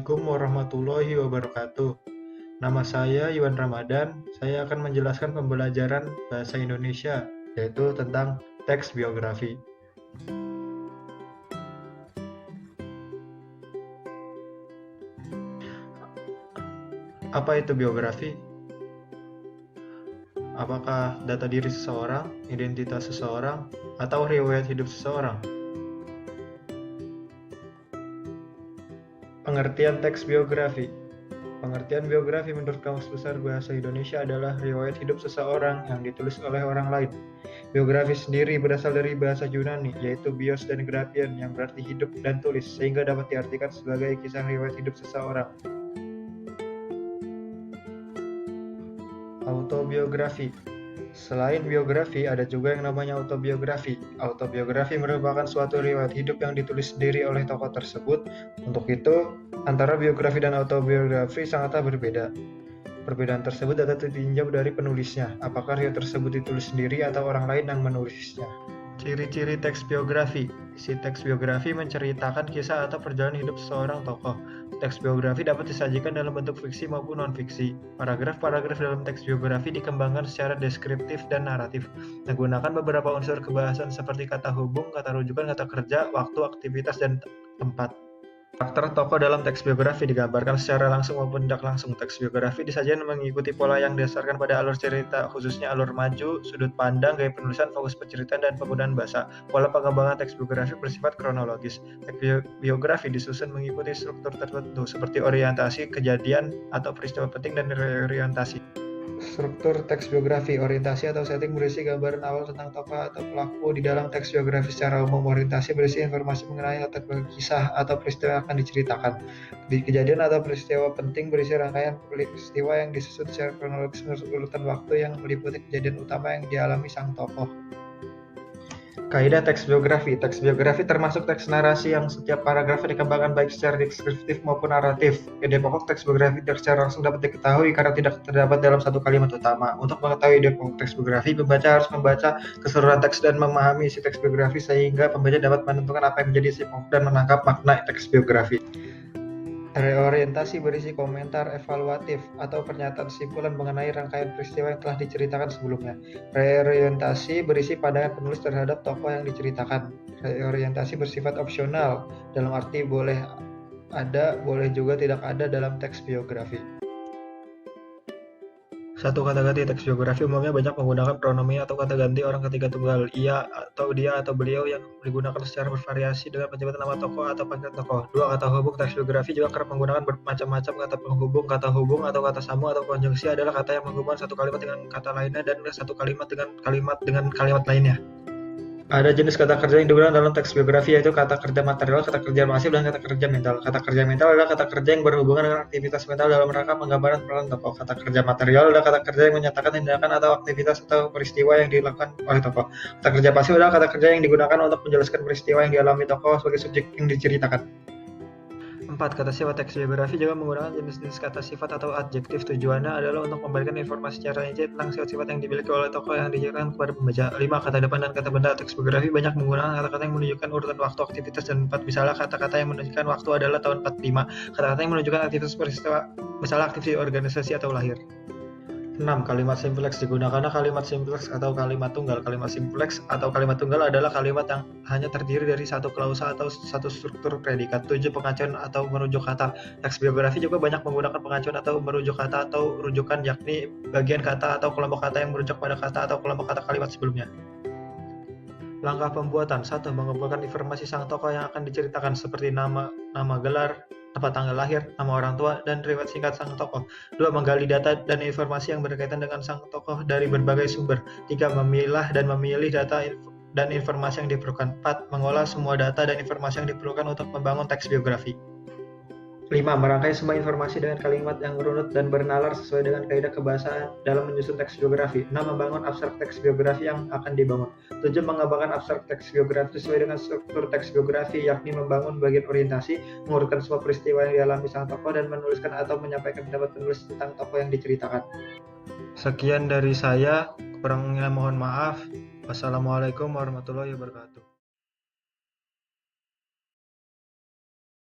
Assalamualaikum warahmatullahi wabarakatuh. Nama saya Iwan Ramadan. Saya akan menjelaskan pembelajaran bahasa Indonesia, yaitu tentang teks biografi. Apa itu biografi? Apakah data diri seseorang, identitas seseorang, atau riwayat hidup seseorang? Pengertian teks biografi. Pengertian biografi menurut Kamus Besar Bahasa Indonesia adalah riwayat hidup seseorang yang ditulis oleh orang lain. Biografi sendiri berasal dari bahasa Yunani, yaitu bios dan graphian yang berarti hidup dan tulis, sehingga dapat diartikan sebagai kisah riwayat hidup seseorang. Autobiografi. Selain biografi, ada juga yang namanya autobiografi. Autobiografi merupakan suatu riwayat hidup yang ditulis sendiri oleh tokoh tersebut. Untuk itu, antara biografi dan autobiografi sangatlah berbeda. Perbedaan tersebut dapat ditinjau dari penulisnya, apakah riwayat tersebut ditulis sendiri atau orang lain yang menulisnya. Ciri-ciri teks biografi. Isi teks biografi menceritakan kisah atau perjalanan hidup seseorang tokoh. Teks biografi dapat disajikan dalam bentuk fiksi maupun non-fiksi. Paragraf-paragraf dalam teks biografi dikembangkan secara deskriptif dan naratif, menggunakan beberapa unsur kebahasan seperti kata hubung, kata rujukan, kata kerja, waktu, aktivitas, dan tempat. Karakter tokoh dalam teks biografi digambarkan secara langsung maupun tidak langsung. Teks biografi disajikan mengikuti pola yang didasarkan pada alur cerita, khususnya alur maju, sudut pandang, gaya penulisan, fokus penceritaan, dan penggunaan bahasa. Pola pengembangan teks biografi bersifat kronologis. Teks biografi disusun mengikuti struktur tertentu, seperti orientasi, kejadian, atau peristiwa penting, dan reorientasi. Struktur teks biografi. Orientasi atau setting berisi gambaran awal tentang tokoh atau pelaku di dalam teks biografi secara umum. Orientasi berisi informasi mengenai latar belakang kisah atau peristiwa yang akan diceritakan. Kejadian atau peristiwa penting berisi rangkaian peristiwa yang disusun secara kronologis menurut urutan waktu yang meliputi kejadian utama yang dialami sang tokoh. Kaidah teks biografi. Teks biografi termasuk teks narasi yang setiap paragrafnya dikembangkan baik secara deskriptif maupun naratif. Ide pokok teks biografi tidak secara langsung dapat diketahui karena tidak terdapat dalam satu kalimat utama. Untuk mengetahui ide pokok teks biografi, pembaca harus membaca keseluruhan teks dan memahami isi teks biografi sehingga pembaca dapat menentukan apa yang menjadi isi pokok dan menangkap makna teks biografi. Reorientasi berisi komentar evaluatif atau pernyataan kesimpulan mengenai rangkaian peristiwa yang telah diceritakan sebelumnya. Reorientasi berisi pandangan penulis terhadap tokoh yang diceritakan. Reorientasi bersifat opsional, dalam arti boleh ada, boleh juga tidak ada dalam teks biografi. Satu kata ganti. Teks biografi umumnya banyak menggunakan pronomi atau kata ganti orang ketiga tunggal, ia atau dia atau beliau, yang digunakan secara bervariasi dengan penyebut nama tokoh atau panggilan tokoh. Dua kata hubung. Teks biografi juga kerap menggunakan bermacam-macam kata penghubung. Kata hubung atau kata sambung atau konjungsi adalah kata yang menghubungkan satu kalimat dengan kata lainnya dan satu kalimat dengan kalimat lainnya. Ada jenis kata kerja yang digunakan dalam teks biografi, yaitu kata kerja material, kata kerja pasif, dan kata kerja mental. Kata kerja mental adalah kata kerja yang berhubungan dengan aktivitas mental dalam rangka penggambaran peran tokoh. Kata kerja material adalah kata kerja yang menyatakan tindakan atau aktivitas atau peristiwa yang dilakukan oleh tokoh. Kata kerja pasif adalah kata kerja yang digunakan untuk menjelaskan peristiwa yang dialami tokoh sebagai subjek yang diceritakan. 4. Kata sifat. Teks biografi juga menggunakan jenis-jenis kata sifat atau adjektif. Tujuannya adalah untuk memberikan informasi secara rinci tentang sifat-sifat yang dimiliki oleh tokoh yang diceritakan kepada pembaca. 5. Kata depan dan kata benda. Teks biografi banyak menggunakan kata-kata yang menunjukkan urutan waktu, aktivitas, dan tempat. Misalnya kata-kata yang menunjukkan waktu adalah tahun 45. Kata-kata yang menunjukkan aktivitas peristiwa, misalnya aktivitas organisasi atau lahir. 6. Kalimat simpleks. Digunakannya kalimat simpleks atau kalimat tunggal. Kalimat simpleks atau kalimat tunggal adalah kalimat yang hanya terdiri dari satu klausa atau satu struktur predikat. 7. Pengacuan atau merujuk kata. Teks biografi juga banyak menggunakan pengacuan atau merujuk kata atau rujukan, yakni bagian kata atau kelompok kata yang merujuk pada kata atau kelompok kata kalimat sebelumnya. Langkah pembuatan. 1. Mengumpulkan informasi sang tokoh yang akan diceritakan seperti nama gelar, tempat tanggal lahir, nama orang tua, dan riwayat singkat sang tokoh. 2. Menggali data dan informasi yang berkaitan dengan sang tokoh dari berbagai sumber. 3. Memilah dan memilih data dan informasi yang diperlukan. 4. Mengolah semua data dan informasi yang diperlukan untuk membangun teks biografi. 5. Merangkai semua informasi dengan kalimat yang runut dan bernalar sesuai dengan kaidah kebahasaan dalam menyusun teks biografi. 6. Membangun abstrak teks biografi yang akan dibangun. 7. Mengembangkan abstrak teks biografi sesuai dengan struktur teks biografi, yakni membangun bagian orientasi, mengurutkan semua peristiwa yang dialami sang tokoh, dan menuliskan atau menyampaikan pendapat penulis tentang tokoh yang diceritakan. Sekian dari saya, kurangnya mohon maaf. Wassalamualaikum warahmatullahi wabarakatuh.